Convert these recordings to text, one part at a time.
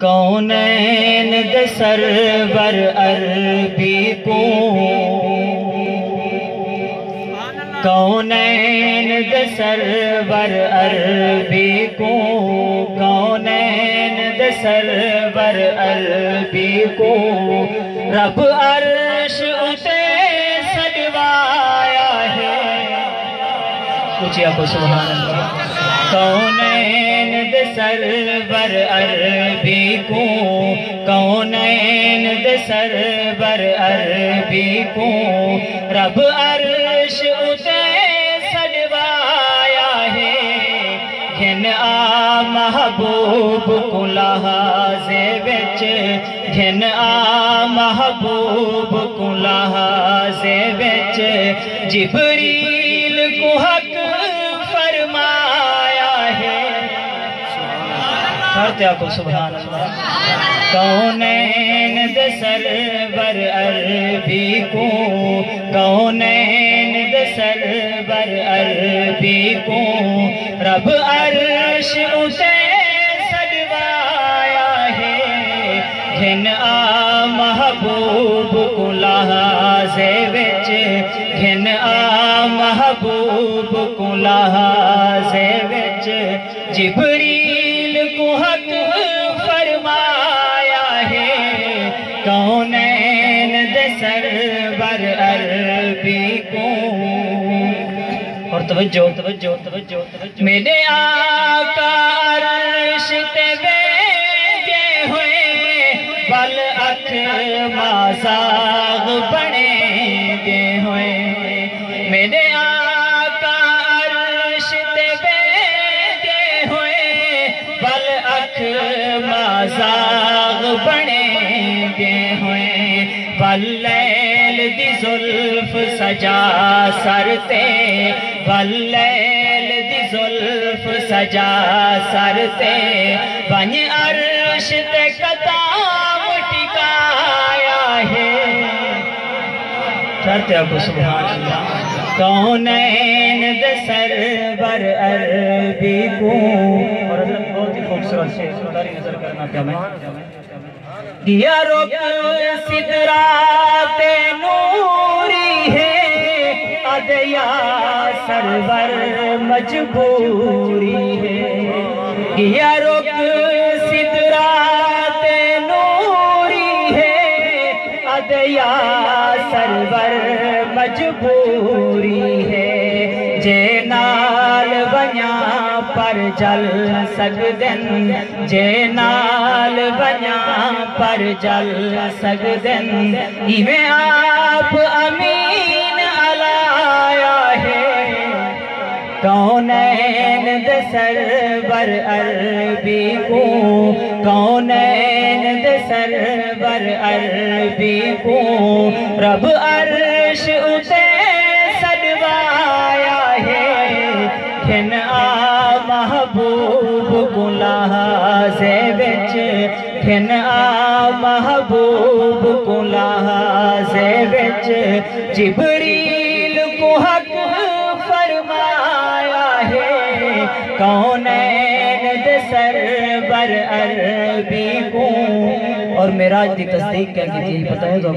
कौनैन दे server अरबी को, कौनैन दे server अरबी को, कौनैन दे सरवर अरबी को रब अर्श उते सजवाया है। कुछ आपको सुभान अल्लाह। कौनैन दे सरवर अरबी को, कौनैन दे सरवर अरबी को रब अर्श उते सजवाया है। घिन आ महबूब को लहाज़े विच, घिन आ महबूब को लहाज़े विच जिबरील को हक फरमाया है। करते आपको सुभान अल्लाह। कौनैन दे सरवर अरबी को, कौनैन दे सरवर अरबी को रब अर्श उसे सजवाया है। घिन आ महबूब को लहाज़े विच, घिन आ महबूब को लहाज़े विच जिबरील को हक फरमाया है। कौनैन दे सरवर अरबी को। और तवज्जो तवज्जो तवज्जो तवज्जो। मेरे आका अर्श ते बैठे हुए बल अख माज़ाग बने दे हुए। मेरे आका अर्श ते बैठे हुए बल अख माज़ाग बने दे हुए। बल्लैल दी जुल्फ सजा सरते, बल्लैल दी जुल्फ सजा सरते बन अर्श ते कदम टिकाया है। करते आपको सुभान अल्लाह। कौनैन दे सरवर अरबी को। और बहुत ही खूबसूरत से सुंदरी नजर करना क्या मैं दिया रुक सिदराते नूरी है अदया सरवर मजबूरी है। दिया रुक सिदराते नूरी है अदया सरवर मजबूरी है। जे नाल बन्या पर जल सकदन, जे नाल बन्या पर जल सकदन इवें आप अमीन अलाया है। कौनैन दे सरवर अरबी को, कौनैन दे सरवर अरबी को रब अर्श उते सजवाया है। घिन आ महबूब को लहाज़े विच, घिन आ महबूब को लहाज़े विच जिबरील को हक फरमाया है। कौनैन दे सरवर अरबी को। और मेराज दी तस्दीक क्या की थी पता है? तो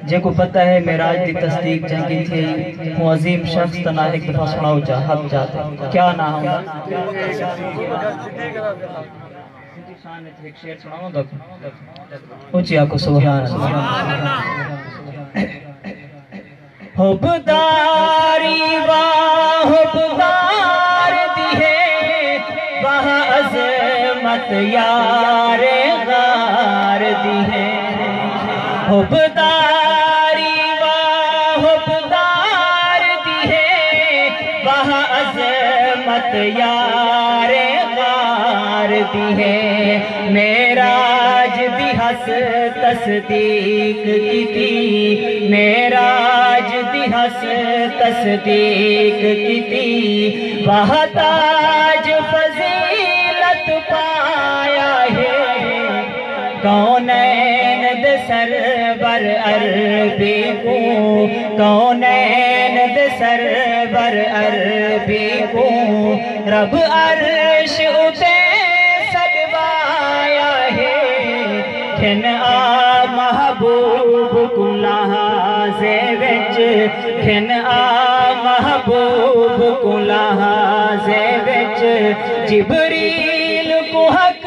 जे को पता है मेराज दी तस्दीक जंगी थी वो अजीम शख्स तना एक दफा सुनाओ जा हक जाते क्या ना हम एक शेर सुनाओ दो ऊंची आपको सुभान अल्लाह। हुबदारी वाह हुबदार दी है वाह अज़मत यारे गार दी है। हुबदारी वाह हुबदार दी है वाह अज़मत यारे गार दी है। मेराज दी हस तस्दीक की, मेराज दी हस तस्दीक की वाह ताज फजीलत पाया है। कौनैन दे सरवर अरबी को, कौनैन दे सरवर अरबी को रब अर्श उते सजवाया खिन आ महबूब कुलाहाज़े विच खिन आ महबूब कुलाहाज़े विच जिबरील को हक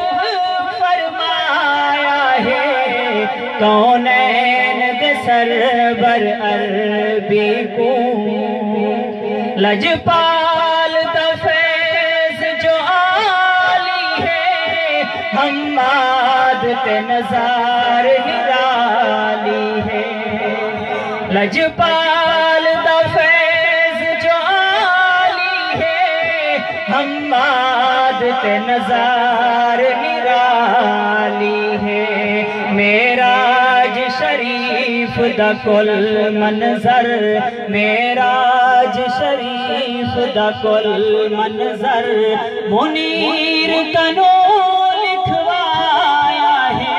फरमाया है कौनैन दे सरवर अरबी को लजपाल दफेज जो आली है हम्माद ते नज़ार निराली है लजपाल दफेज जो आली है हम्माद ते नज़ार निराली है मेराज शरीफ दा कुल मंजर मेराज शरीफ दा कुल मंजर मुनीर तनो लिखवाया है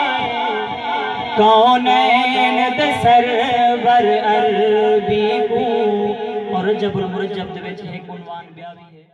कौनैन दे सरवर अरबी को और जबुल मुरज्जब दे विच एक उन्वान ब्या भी है।